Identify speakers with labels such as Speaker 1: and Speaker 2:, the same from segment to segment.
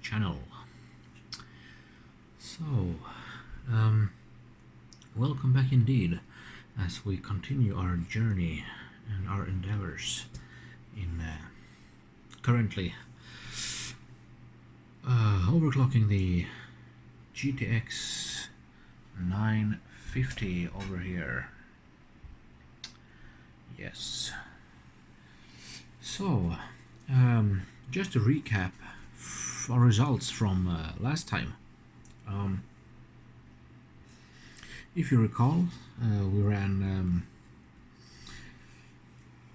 Speaker 1: channel. So, welcome back indeed as we continue our journey and our endeavors in currently overclocking the GTX 950 over here. Yes. So, just to recap our results from last time. If you recall, we ran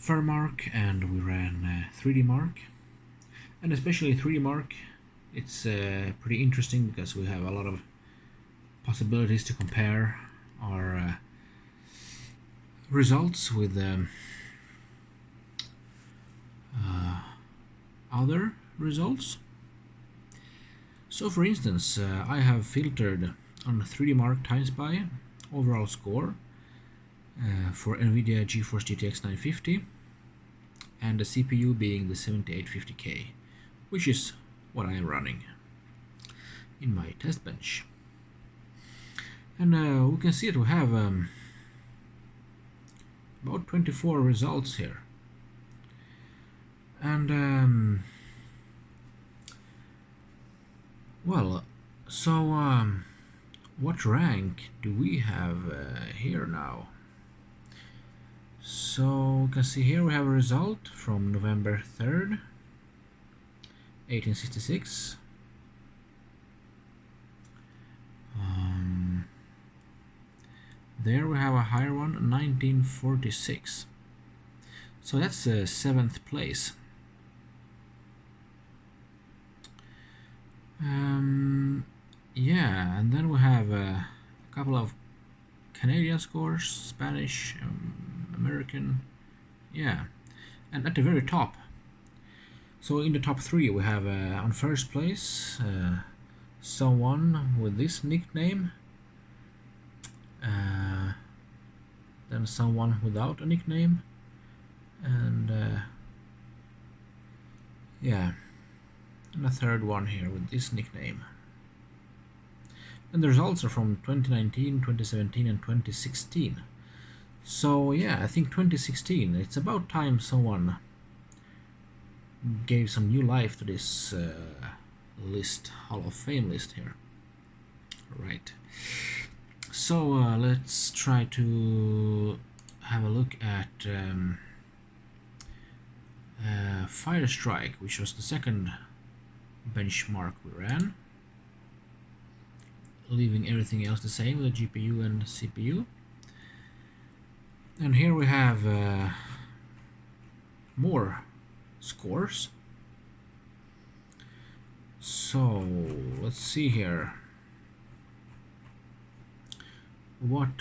Speaker 1: TimeSpy and we ran 3DMark, and especially 3DMark. It's pretty interesting because we have a lot of possibilities to compare our results with other results. So for instance, I have filtered on 3DMark TimeSpy overall score for NVIDIA GeForce GTX 950 and the CPU being the 7850K, which is what I am running in my test bench. And we can see that we have about 24 results here. And well, so what rank do we have here now? So you can see here we have a result from November 3rd, 1866. There we have a higher one, 1946. So that's 7th place. Yeah, and then we have a couple of Canadian scores, Spanish, American, yeah, and at the very top. So in the top 3 we have on first place someone with this nickname, then someone without a nickname, and yeah, and a third one here with this nickname. And the results are from 2019, 2017 and 2016. So yeah, I think 2016, it's about time someone gave some new life to this list, Hall of Fame list here. Right. So let's try to have a look at Firestrike, which was the second benchmark we ran, leaving everything else the same, the GPU and CPU. And here we have more scores. So let's see here. What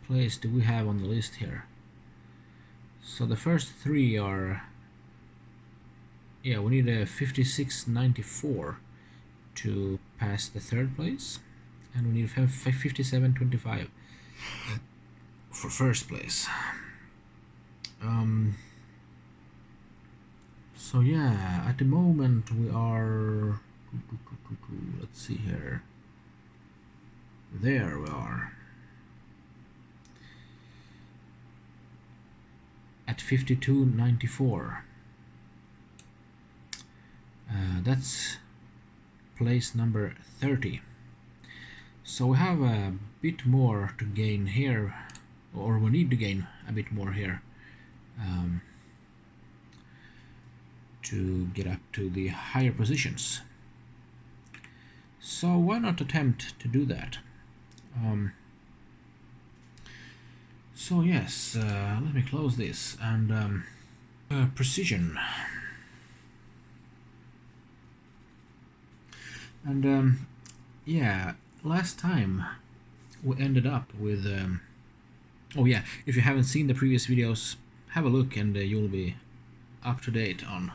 Speaker 1: place do we have on the list here? So the first 3 are, yeah, we need a 5694 to pass the 3rd place, and we need 5725 for 1st place. So yeah, at the moment we are, let's see here, there we are at 5294. That's place number 30. So we have a bit more to gain here, or we need to gain a bit more here to get up to the higher positions. So why not attempt to do that? So yes, let me close this and precision. And yeah, last time we ended up with oh yeah, if you haven't seen the previous videos, have a look and you'll be up to date on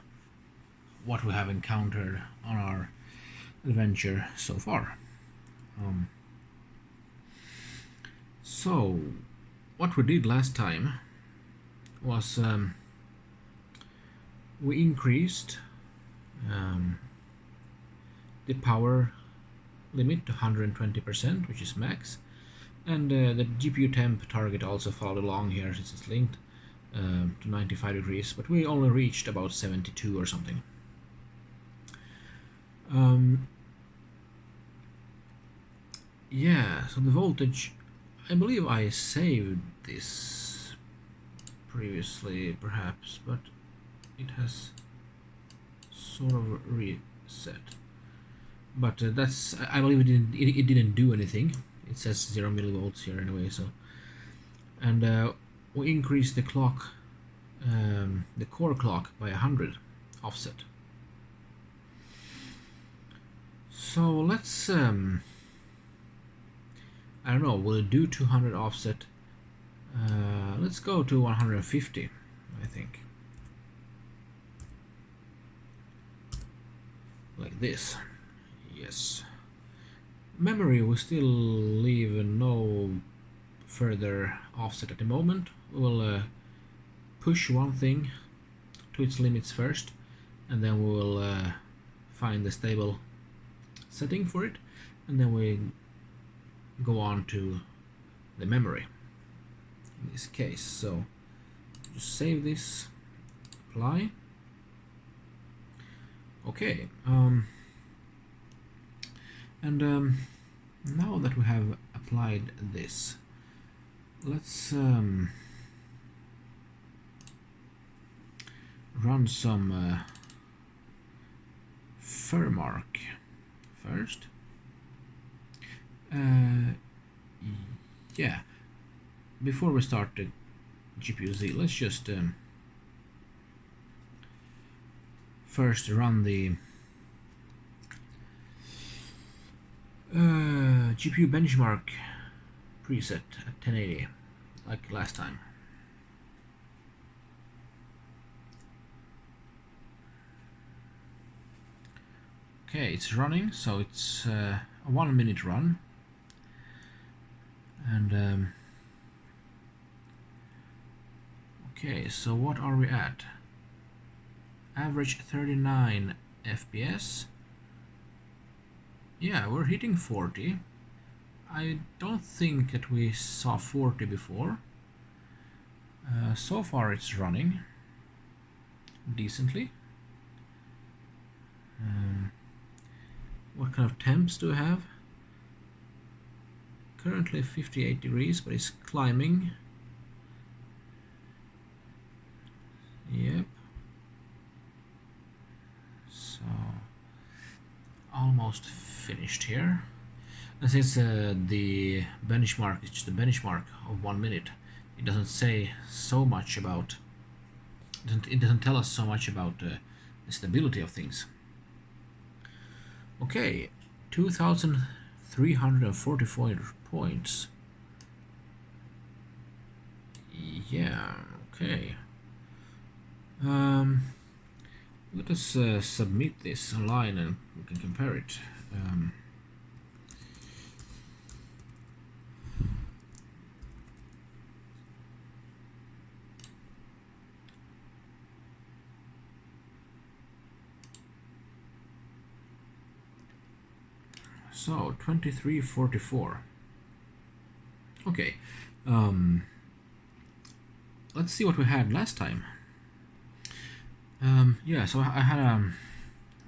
Speaker 1: what we have encountered on our adventure so far. So what we did last time was we increased the power limit to 120%, which is max, and the GPU temp target also followed along here since it's linked to 95 degrees, but we only reached about 72 or something. Yeah, so the voltage, I believe I saved this previously perhaps, but it has sort of reset. But that's, I believe it didn't do anything. It says 0 millivolts here anyway, so. And we increased the clock, the core clock by 100 offset. So let's, I don't know, will it do 200 offset? Let's go to 150, I think. Like this. Yes. Memory will still leave no further offset at the moment. We will push one thing to its limits first, and then we will find the stable setting for it, and then we go on to the memory in this case. So just save this, apply. Okay, now that we have applied this, let's run some TimeSpy first. Yeah, before we start the GPU-Z, let's just first run the GPU benchmark preset at 1080 like last time. Okay, it's running, so it's a 1 minute run, and okay, so what are we at? Average 39 FPS. Yeah, we're hitting 40. I don't think that we saw 40 before. So far it's running decently. What kind of temps do we have? Currently 58 degrees, but it's climbing. Yep. So almost finished here. And since the benchmark is just a benchmark of 1 minute, it doesn't say so much about. It doesn't tell us so much about the stability of things. Okay, 2,344 points. Yeah, okay. Let us submit this online and we can compare it. So 2344. Okay, let's see what we had last time. Yeah, so I had a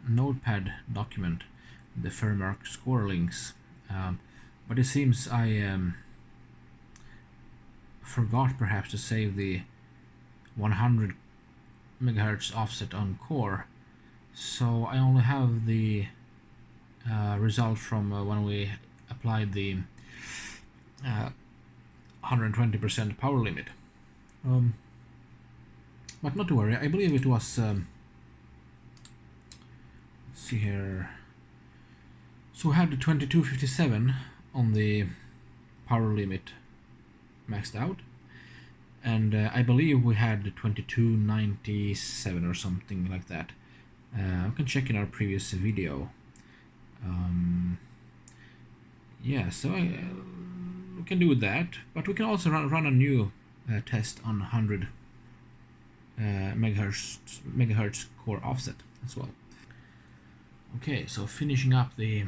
Speaker 1: notepad document, the TimeSpy score links, but it seems I forgot perhaps to save the 100 megahertz offset on core, so I only have the result from when we applied the 120% power limit. But not to worry, I believe it was, let's see here, so we had the 2257 on the power limit maxed out, and I believe we had the 2297 or something like that. We can check in our previous video. Yeah, so we can do that, but we can also run a new test on 100 megahertz core offset as well. Okay, so finishing up the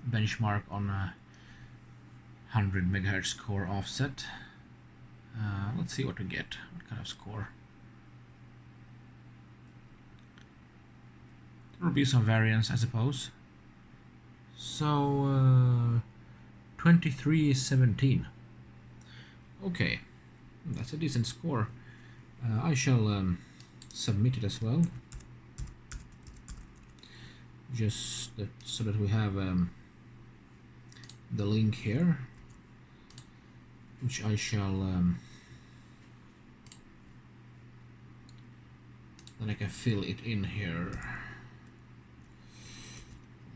Speaker 1: benchmark on a 100 MHz core offset. Let's see what we get. What kind of score? There will be some variance, I suppose. So 2317. Okay, that's a decent score. I shall submit it as well, just so that we have the link here, which I shall then I can fill it in here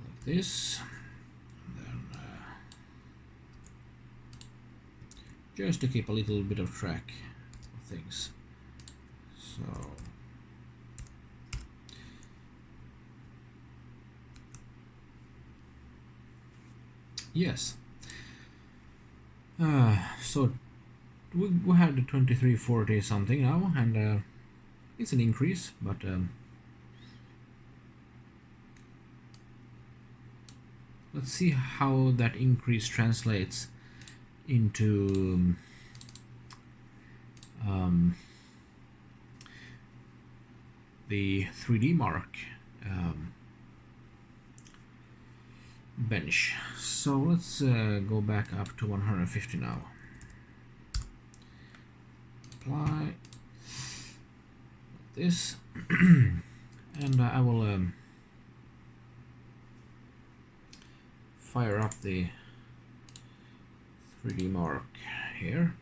Speaker 1: like this, and then just to keep a little bit of track of things. So yes, so we have the 2340 something now, and it's an increase, but let's see how that increase translates into the 3DMark bench. So let's go back up to 150 now. Apply like this, and I will fire up the 3DMark here.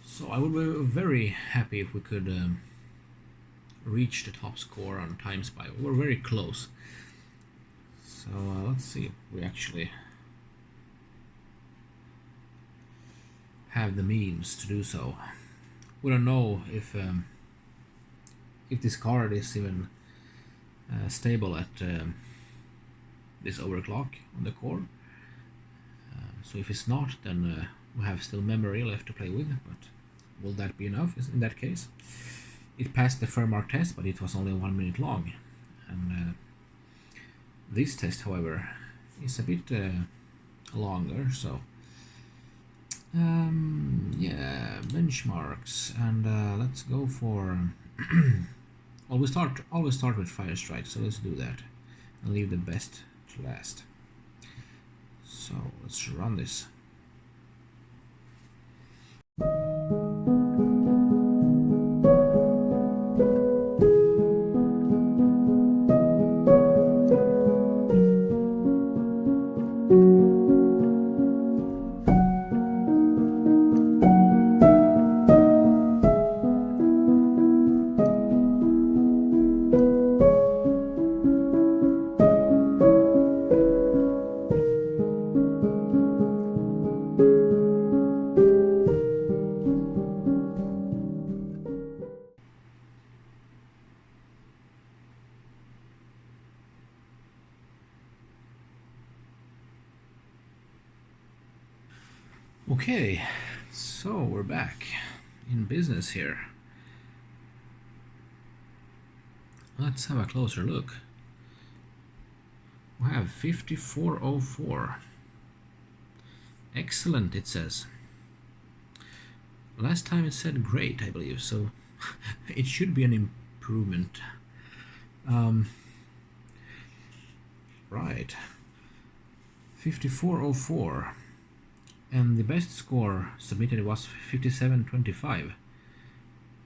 Speaker 1: So I would be very happy if we could reach the top score on TimeSpy. We're very close. So let's see if we actually have the means to do so. We don't know if this card is even stable at this overclock on the core. So if it's not, then we have still memory left to play with, but will that be enough in that case? It passed the TimeSpy test, but it was only 1 minute long, and this test, however, is a bit longer. So yeah, benchmarks, and let's go for well, we always start with fire strike, so let's do that and leave the best to last. So let's run this. Okay, so we're back in business here. Let's have a closer look. We have 5404. Excellent, it says. Last time it said great, I believe, so it should be an improvement. Right. 5404. And the best score submitted was 5725.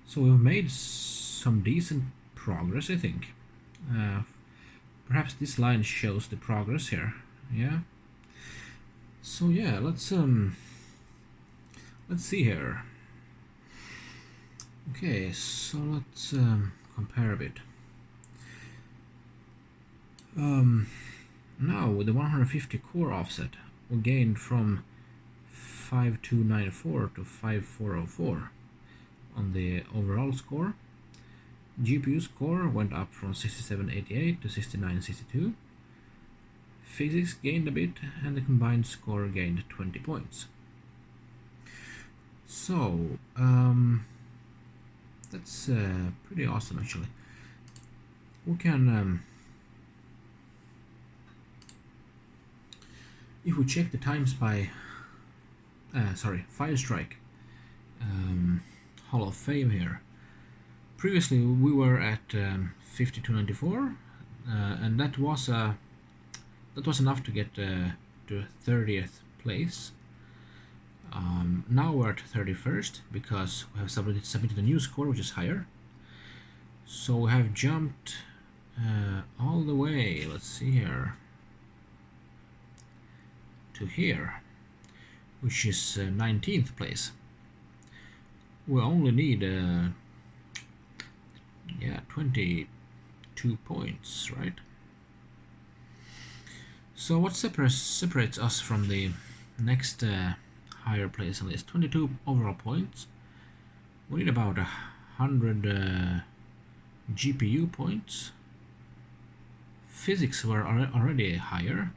Speaker 1: So we've made some decent progress, I think. Perhaps this line shows the progress here. Yeah. So yeah, let's see here. Okay, so let's compare a bit. Now with the 150 core offset, we gained from 5294 to 5404 on the overall score. GPU score went up from 6788 to 6962. Physics gained a bit, and the combined score gained 20 points. So that's pretty awesome, actually. we can, if we check the TimeSpy, Firestrike Hall of Fame here. Previously we were at 5294, and that was enough to get to 30th place. Now we're at 31st because we have submitted a new score which is higher. So we have jumped all the way, let's see here, to here, which is 19th place. We only need 22 points, right? So what separates us from the next higher place on this? 22 overall points. We need about 100 GPU points. Physics were already higher,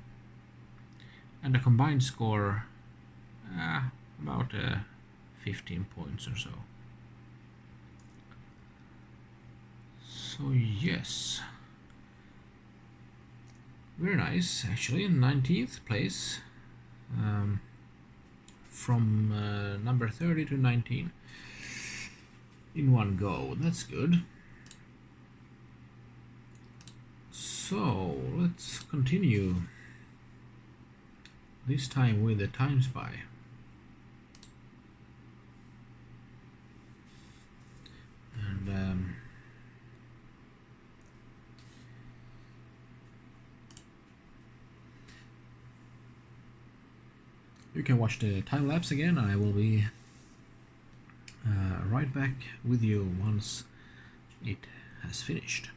Speaker 1: and the combined score about 15 points or so. So yes, very nice actually. 19th place, from number 30 to 19 in one go. That's good. So let's continue, this time with the TimeSpy. And you can watch the time lapse again. I will be right back with you once it has finished.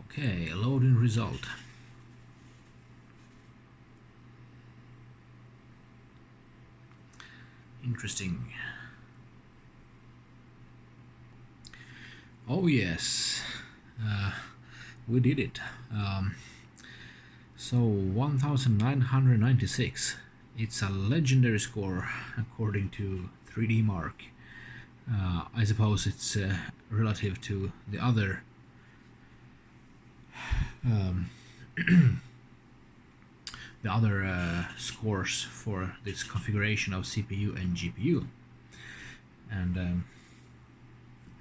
Speaker 1: Okay, loading result. Interesting. Oh yes, we did it. So 1996. It's a legendary score according to 3DMark. I suppose it's relative to the other scores for this configuration of CPU and GPU. And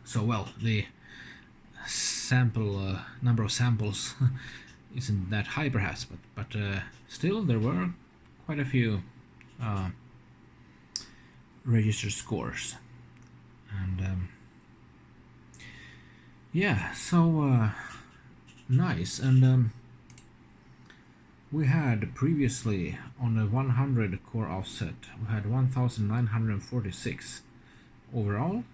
Speaker 1: so, well, the sample number of samples isn't that high perhaps, but still there were quite a few registered scores. And yeah, so nice. And we had previously on a 100 core offset, we had 1946 overall.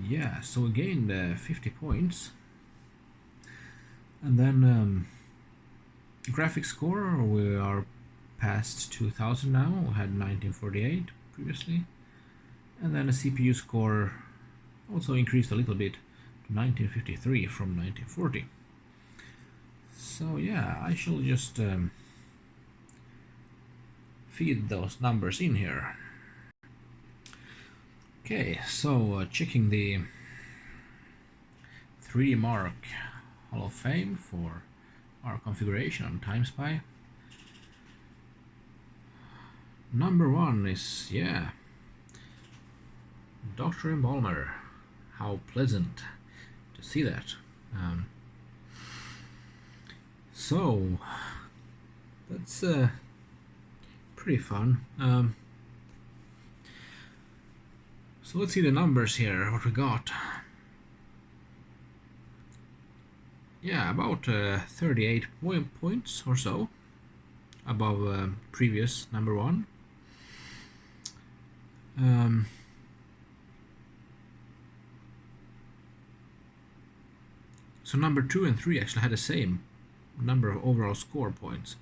Speaker 1: Yeah, so we gained 50 points. And then graphics score, we are past 2000 now. We had 1948 previously. And then a CPU score also increased a little bit to 1953 from 1940. So yeah, I shall just feed those numbers in here. Okay, so checking the 3DMark Hall of Fame for our configuration on TimeSpy. Number one is, yeah, Dr. Embalmer. How pleasant to see that. So that's pretty pretty fun. So let's see the numbers here, what we got. Yeah, about 38 points or so above previous number one. So number 2 and 3 actually had the same number of overall score points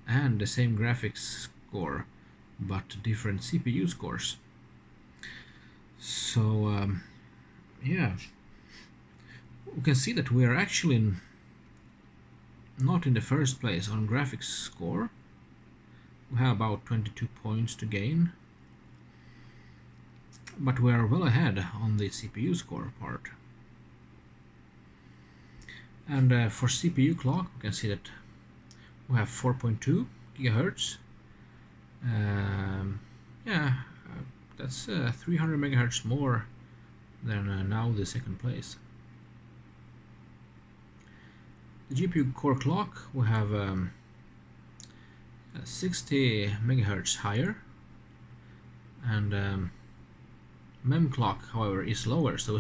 Speaker 1: and the same graphics score, but different CPU scores. So yeah, we can see that we are actually not in the first place on graphics score. We have about 22 points to gain, but we are well ahead on the CPU score part. And for CPU clock, we can see that we have 4.2 gigahertz. Yeah, that's 300 megahertz more than now the second place. The GPU core clock, we have 60 megahertz higher, and mem clock, however, is lower. So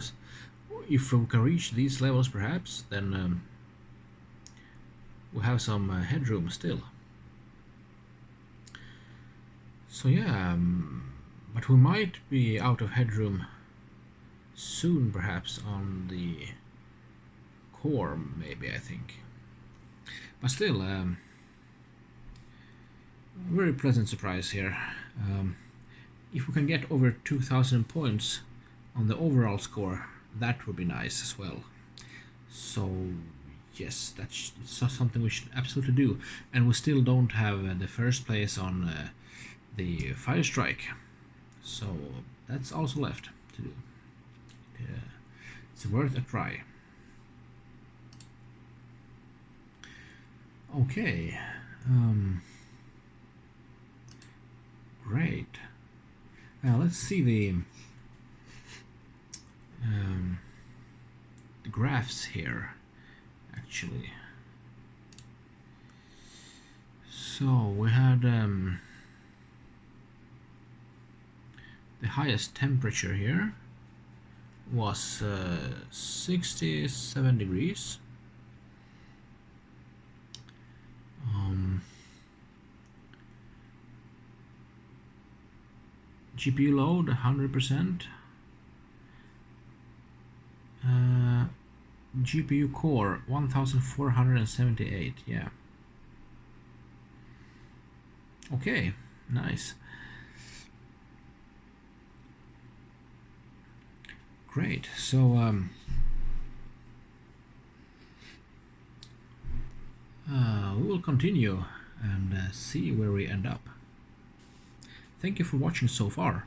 Speaker 1: if we can reach these levels, perhaps, then we have some headroom still. So yeah, but we might be out of headroom soon, perhaps on the core, maybe, I think. But still, very pleasant surprise here. If we can get over 2000 points on the overall score, that would be nice as well. So yes, that's something we should absolutely do. And we still don't have the first place on the Fire Strike, so that's also left to do. It's worth a try. Okay, great. Now let's see the graphs here, actually. So we had the highest temperature here was 67 degrees. GPU load 100%. GPU core 1478. Yeah. Okay, nice. Great. So we will continue and see where we end up. Thank you for watching so far.